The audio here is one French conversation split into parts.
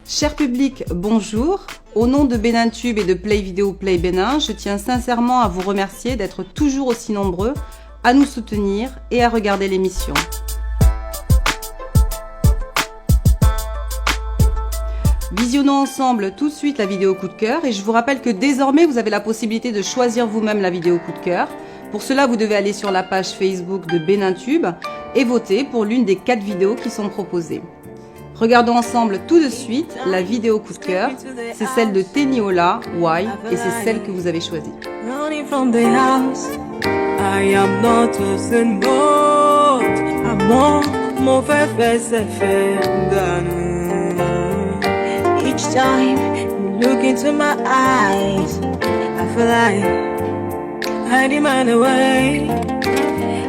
Cher public, bonjour. Au nom de Bénintube et de Play Video Play Bénin, je tiens sincèrement à vous remercier d'être toujours aussi nombreux à nous soutenir et à regarder l'émission. Visionnons ensemble tout de suite la vidéo coup de cœur et je vous rappelle que désormais vous avez la possibilité de choisir vous-même la vidéo coup de cœur. Pour cela, vous devez aller sur la page Facebook de Bénintube et voter pour l'une des 4 vidéos qui sont proposées. Regardons ensemble tout de suite la vidéo coup de cœur. C'est celle de Teniola, Why, et c'est celle que vous avez choisie. Each time you look into my eyes, I feel like hiding mine away.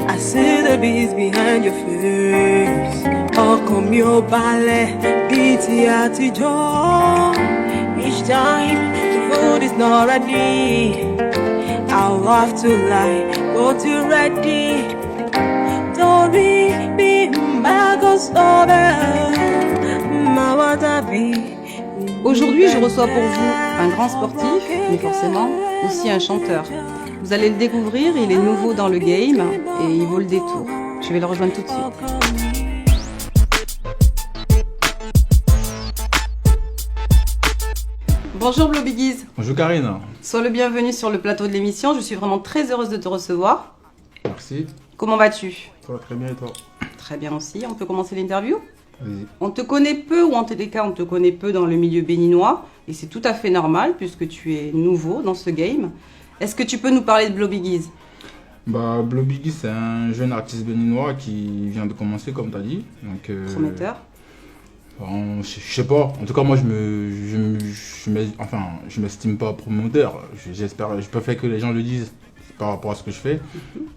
I see the beast behind your face. Oh, come your ballet, ditty atijo. Each time the food is not ready, I'll have to lie, go to ready. Don't be my ghost over, my water be. Aujourd'hui, je reçois pour vous un grand sportif, mais forcément aussi un chanteur. Vous allez le découvrir, il est nouveau dans le game et il vaut le détour. Je vais le rejoindre tout de suite. Bonjour Blobiggies. Bonjour Karine. Sois le bienvenu sur le plateau de l'émission, je suis vraiment très heureuse de te recevoir. Merci. Comment vas-tu? Ça va très bien et toi? Très bien aussi, on peut commencer l'interview? Vas-y. On te connaît peu, ou en tous les cas on te connaît peu dans le milieu béninois, et c'est tout à fait normal puisque tu es nouveau dans ce game. Est-ce que tu peux nous parler de Blobiggies? Blobiggies, c'est un jeune artiste béninois qui vient de commencer, comme tu as dit. Donc, Prometteur. Je sais pas. En tout cas, moi, je m'estime pas promoteur. J'espère, je préfère que les gens le disent par rapport à ce que je fais.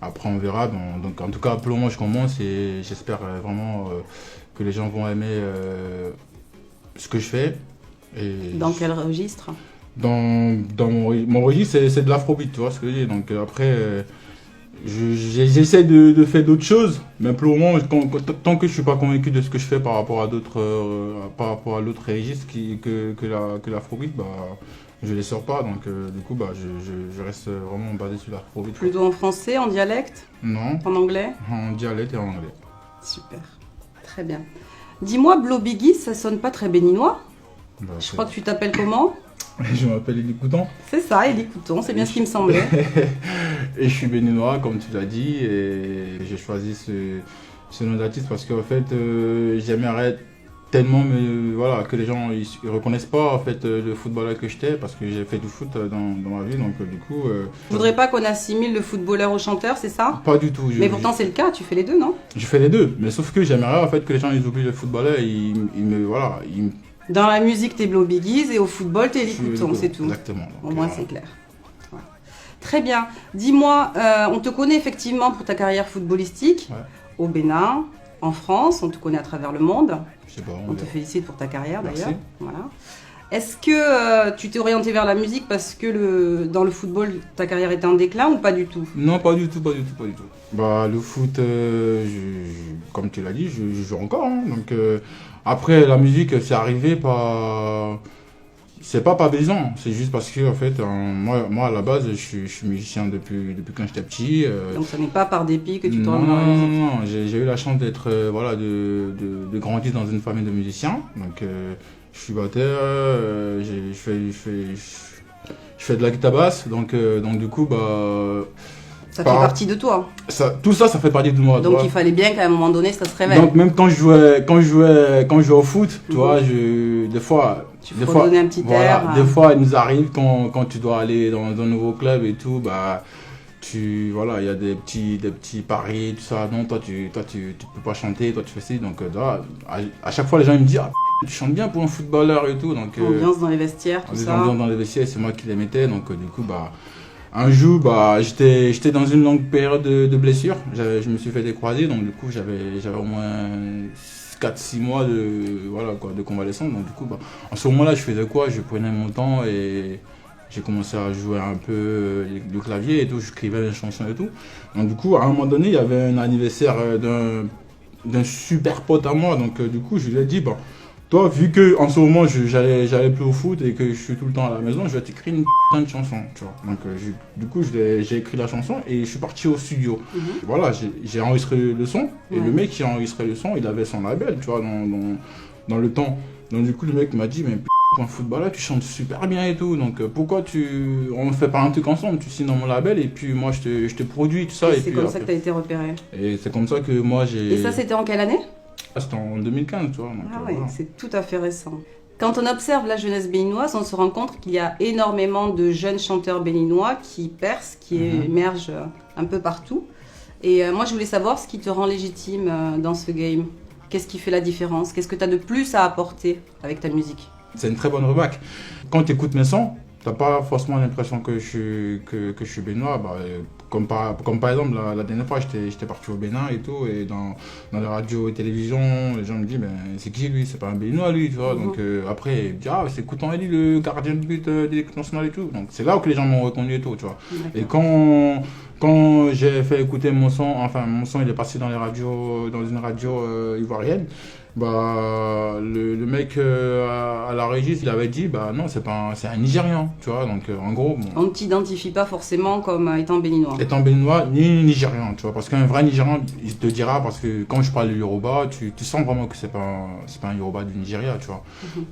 Après, on verra. Donc, en tout cas, pour le moment, je commence et j'espère vraiment que les gens vont aimer ce que je fais. Et Dans quel registre? Dans mon registre, c'est de l'afrobeat, tu vois ce que je veux dire. Donc après, j'essaie de faire d'autres choses, mais pour le moment, tant que je suis pas convaincu de ce que je fais par rapport à d'autres l'autre registre que l'afrobeat, je les sors pas. Donc du coup, je reste vraiment basé sur l'afrobeat. Plutôt en français, en dialecte? Non. En anglais? En dialecte et en anglais. Super, très bien. Dis-moi, Blobiggies, ça sonne pas très béninois? Je crois que tu t'appelles comment? Je m'appelle Elie Couton. C'est ça, Elie Couton, c'est bien ce qui me semblait. Et je suis béninois, comme tu l'as dit, et j'ai choisi ce nom d'artiste parce qu'en fait, j'aimerais tellement que les gens ils reconnaissent pas en fait le footballeur que j'étais parce que j'ai fait du foot dans ma vie, donc du coup. Je voudrais pas qu'on assimile le footballeur au chanteur, c'est ça? Pas du tout. Mais pourtant c'est le cas, tu fais les deux, non? Je fais les deux, mais sauf que j'aimerais en fait que les gens ils oublient le footballeur, Dans la musique, t'es Blobiggies et au football, t'es Elie Couton, c'est tout. Exactement. Au moins, c'est clair. Ouais. Très bien. Dis-moi, on te connaît effectivement pour ta carrière footballistique, au Bénin, en France, on te connaît à travers le monde. Je sais pas, on te félicite pour ta carrière d'ailleurs. Merci. Voilà. Est-ce que tu t'es orienté vers la musique parce que dans le football, ta carrière était en déclin ou pas du tout? Non, pas du tout. Le foot, comme tu l'as dit, je joue encore. Hein, donc après, la musique, c'est arrivé par... C'est pas par besoin, c'est juste parce que en fait, moi à la base, je suis musicien depuis quand j'étais petit. Donc ça n'est pas par dépit que tu t'orientes dans la musique? Non, j'ai eu la chance d'être, de grandir dans une famille de musiciens. Donc je suis batteur, je fais de la guitare basse, donc du coup, ça fait partie de toi. Tout ça fait partie de moi. Donc il fallait bien qu'à un moment donné, ça se révèle. Donc même quand je jouais au foot, tu vois, des fois, donner un petit air. Des fois, il nous arrive quand tu dois aller dans un nouveau club et tout, il y a des petits paris, tout ça. Non, toi tu peux pas chanter, toi tu fais ci. Donc à chaque fois, les gens ils me disent tu chantes bien pour un footballeur et tout. Donc ambiance dans les vestiaires, tout ça. Ambiance dans les vestiaires, c'est moi qui les mettais. Donc du coup, un jour, j'étais dans une longue période de blessure. Je me suis fait décroiser, donc du coup, j'avais au moins 4-6 mois de convalescence. Donc du coup, en ce moment-là, je faisais quoi? Je prenais mon temps et j'ai commencé à jouer un peu le clavier et tout. J'écrivais des chansons et tout. Donc du coup, à un moment donné, il y avait un anniversaire d'un super pote à moi. Donc du coup, je lui ai dit, toi, vu que en ce moment j'allais plus au foot et que je suis tout le temps à la maison, je vais t'écrire une putain de chanson, tu vois. Donc du coup j'ai écrit la chanson et je suis parti au studio. Voilà, j'ai enregistré le son et le mec qui a enregistré le son, il avait son label, tu vois, dans le temps. Donc du coup le mec m'a dit mais pour un footballeur tu chantes super bien et tout, donc pourquoi on ne fait pas un truc ensemble, tu signes dans mon label et puis moi je te produis tout ça. Et c'est comme ça que tu as été repéré. Et c'est comme ça que moi j'ai... Et ça c'était en quelle année? C'était en 2015, tu vois. Donc, ah oui, voilà. C'est tout à fait récent. Quand on observe la jeunesse béninoise, on se rend compte qu'il y a énormément de jeunes chanteurs béninois qui percent, qui émergent un peu partout. Et moi, je voulais savoir ce qui te rend légitime dans ce game. Qu'est-ce qui fait la différence? Qu'est-ce que tu as de plus à apporter avec ta musique? C'est une très bonne remarque. Quand tu écoutes mes sons, t'as pas forcément l'impression que je suis béninois. Comme par exemple, la dernière fois, j'étais parti au Bénin et tout, et dans les radios et télévisions, les gens me disent, ben, c'est qui lui? C'est pas un béninois lui, tu vois. Donc après, ils me disent, ah, c'est Koutan Eli, le gardien de but de l'équipe nationale et tout. Donc c'est là que les gens m'ont reconnu et tout, tu vois. Et quand j'ai fait écouter mon son, il est passé dans une radio ivoirienne. Le mec à la régie, il avait dit non, c'est un Nigérian, tu vois. Donc en gros, bon, on ne t'identifie pas forcément comme étant béninois. Étant béninois ni Nigérian, tu vois, parce qu'un vrai Nigérian, il te dira, parce que quand je parle de Yoruba, tu sens vraiment que c'est pas un Yoruba du Nigeria, tu vois.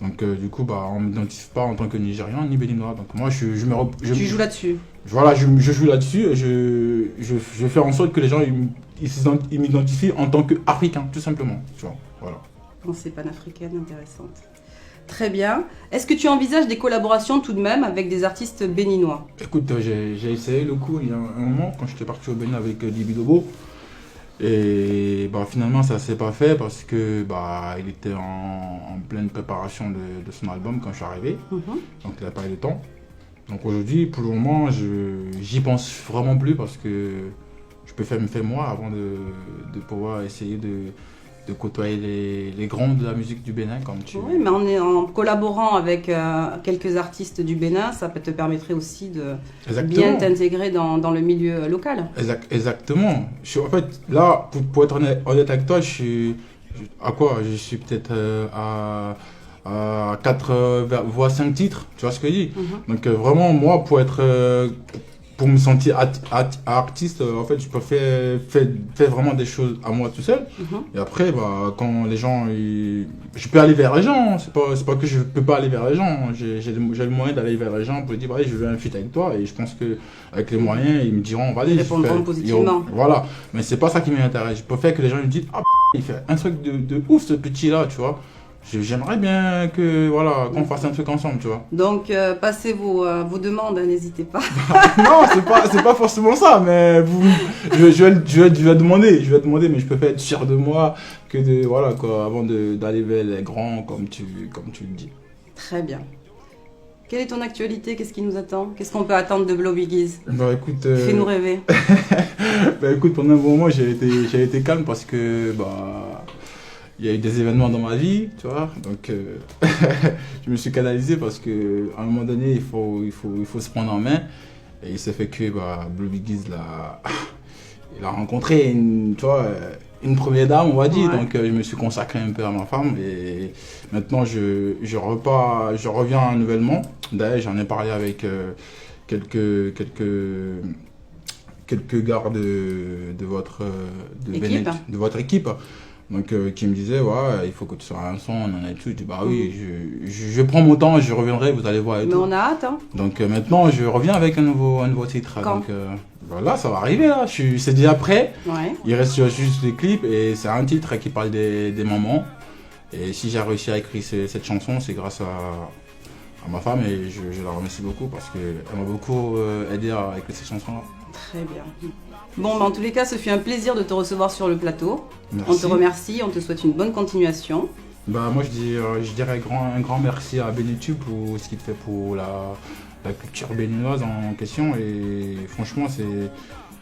Donc du coup, on m'identifie pas en tant que Nigérian ni béninois. Donc moi, je tu joues là-dessus. Voilà, je joue là-dessus et je fais en sorte que les gens ils m'identifient en tant qu'Africain, tout simplement, tu vois. Voilà. Pensée panafricaine intéressante. Très bien. Est-ce que tu envisages des collaborations tout de même avec des artistes béninois? Écoute, j'ai essayé le coup il y a un moment quand j'étais parti au Bénin avec Libidobo. Et finalement ça s'est pas fait parce que il était en pleine préparation de son album quand je suis arrivé. Donc il n'a pas eu le temps. Donc aujourd'hui, pour le moment, j'y pense vraiment plus parce que je peux faire moi avant de pouvoir essayer de côtoyer les grands de la musique du Bénin comme tu... Oui, mais en collaborant avec quelques artistes du Bénin, ça te permettrait aussi de bien t'intégrer dans le milieu local. Exactement. En fait, là, pour être honnête avec toi, je suis peut-être à 4 voix 5 titres, tu vois ce que je dis. Donc vraiment, moi, pour me sentir artiste, en fait, je peux faire vraiment des choses à moi tout seul. Et après, quand les gens, je peux aller vers les gens. C'est pas que je peux pas aller vers les gens. J'ai le moyen d'aller vers les gens pour dire, je veux un feat avec toi. Et je pense que avec les moyens, ils me diront, vas-y. Ils répondront positivement. Voilà. Mais c'est pas ça qui m'intéresse. Je préfère que les gens me disent, il fait un truc de ouf ce petit là, tu vois. J'aimerais bien qu'on fasse un truc ensemble, tu vois. Donc, passez vos demandes, n'hésitez pas. Non, c'est pas forcément ça, mais je vais demander, mais je peux pas être fier de moi que avant d'aller vers les grands, comme tu le dis. Très bien. Quelle est ton actualité? Qu'est-ce qui nous attend? Qu'est-ce qu'on peut attendre de Blow Biggies? Écoute, fais-nous rêver. Écoute, pendant un bon moment, j'ai été calme parce que, il y a eu des événements dans ma vie, tu vois, donc je me suis canalisé parce qu'à un moment donné, il faut se prendre en main. Et il s'est fait que Blow Biggies, il a rencontré une première dame, on va dire. Ouais. Donc je me suis consacré un peu à ma femme et maintenant je reviens nouvellement. D'ailleurs, j'en ai parlé avec quelques gars de votre équipe. Donc qui me disait il faut que tu sois un son, on en a tout. Je dis oui, je prends mon temps, je reviendrai, vous allez voir et tout. Mais on a hâte hein. Donc maintenant je reviens avec un nouveau titre. Quand? Donc là ça va arriver là, c'est déjà prêt. Ouais. Il reste juste les clips et c'est un titre qui parle des mamans. Et si j'ai réussi à écrire cette chanson, c'est grâce à ma femme et je la remercie beaucoup parce qu'elle m'a beaucoup aidé à écrire cette chanson là. Très bien. Bon, en tous les cas, ce fut un plaisir de te recevoir sur le plateau. Merci. On te remercie, on te souhaite une bonne continuation. Moi, je dirais un grand merci à Bénitube pour ce qu'il fait pour la culture béninoise en question. Et franchement,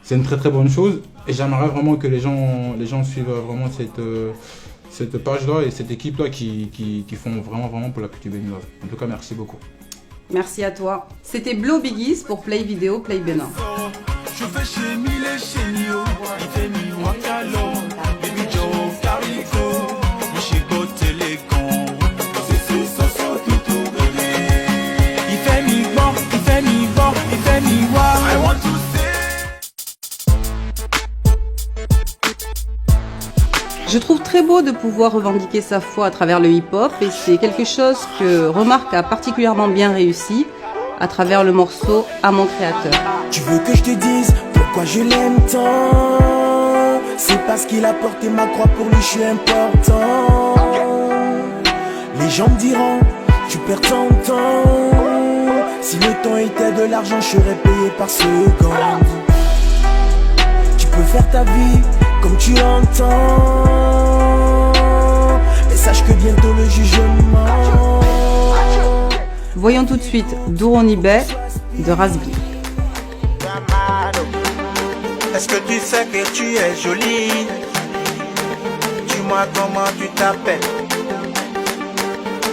c'est une très très bonne chose. Et j'aimerais vraiment que les gens suivent vraiment cette page-là et cette équipe-là qui font vraiment pour la culture béninoise. En tout cas, merci beaucoup. Merci à toi. C'était Blow Biggies pour Play Vidéo, Play Bénin. Je fais chez Mille et chez Nio, il fait mi wakalo, baby Joe Carico, mi chicote les cons. Je trouve très beau de pouvoir revendiquer sa foi à travers le hip-hop et c'est quelque chose que Remarque a particulièrement bien réussi à travers le morceau À mon créateur. Tu veux que je te dise pourquoi je l'aime tant? C'est parce qu'il a porté ma croix, pour lui je suis important. Les gens me diront, tu perds ton temps. Si le temps était de l'argent, je serais payé par seconde. Tu peux faire ta vie comme tu entends, mais sache que bientôt le jugement. Voyons tout de suite Douronibé de Razbi. Est-ce que tu sais que tu es jolie? Dis-moi comment tu t'appelles.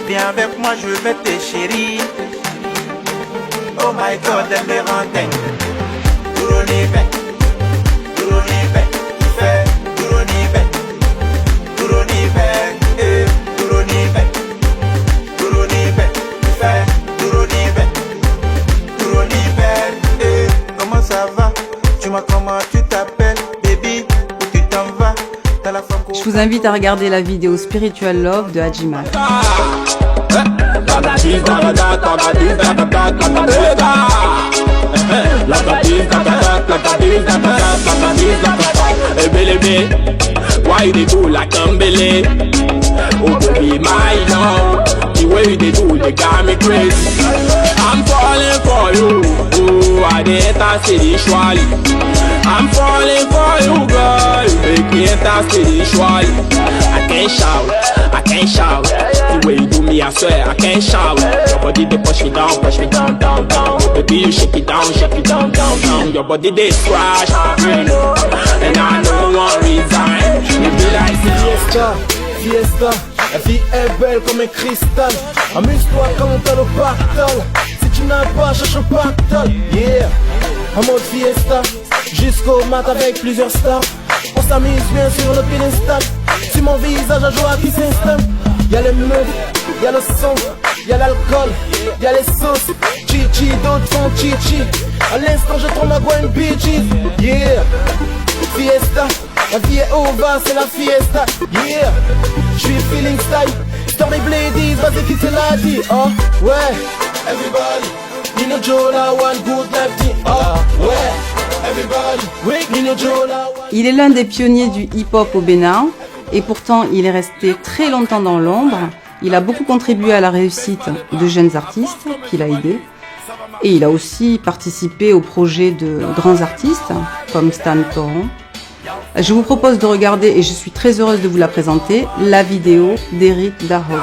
Viens avec moi, je vais te chérir. Oh my God, elle me rend dingue. Douronibé, Douronibé, fais Douronibé, Douronibé, Douronibé, Douronibé, fais Douronibé, Douronibé. Comment ça va? Dis-moi comment tu t'appelles, baby, où tu t'en vas? T'as la femme. Je vous invite à regarder la vidéo Spiritual Love de Hadjimal. Why you dey do like Ambele? Oh baby, my love, the way you dey do, you got me crazy. I'm falling for you, oh, I dey enter spiritually. I'm falling for you, girl, you make me enter spiritually. I can't shout, the way you do me, I swear, I can't shout. Your body they push me down, down, down. Oh, baby, you shake it down, down, down. Your body they scratch my brain, and I don't want resign. You be like Fiesta, fiesta, la vie est belle comme un cristal. Amuse-toi quand t'as le pactole. Si tu n'as pas, cherche un pactole. Yeah, en mode fiesta, jusqu'au mat avec plusieurs stars. On s'amuse bien sur le piédestal. Sur mon visage, la joie qui s'installe. Y'a les meufs, y'a le son, y'a l'alcool, y'a les sauces. Chichi, d'autres font chichi. À l'instant, je trompe ma goine bitches. Yeah, fiesta. La vie est over, c'est la fiesta, yeah. J'suis feeling style, Stormy Bladies, vas-y qui te l'a dit, oh, ouais. Everybody, Nino Jola, one good life, oh, ouais. Everybody, Nino Jola, one... Il est l'un des pionniers du hip-hop au Bénin et pourtant il est resté très longtemps dans l'ombre. Il a beaucoup contribué à la réussite de jeunes artistes qu'il a aidés. Et il a aussi participé au projet de grands artistes comme Stan Coron. Je vous propose de regarder, et je suis très heureuse de vous la présenter, la vidéo d'Eric Darrow.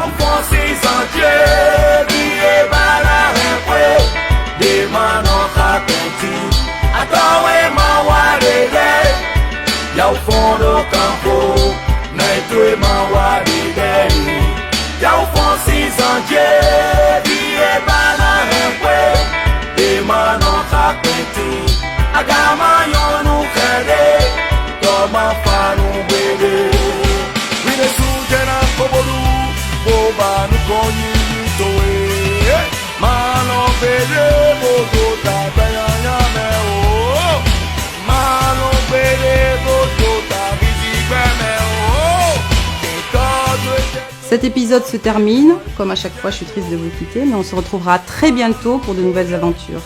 Cet épisode se termine, comme à chaque fois je suis triste de vous quitter, mais on se retrouvera très bientôt pour de nouvelles aventures.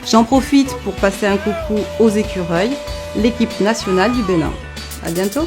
J'en profite pour passer un coucou aux écureuils, l'équipe nationale du Bénin. À bientôt.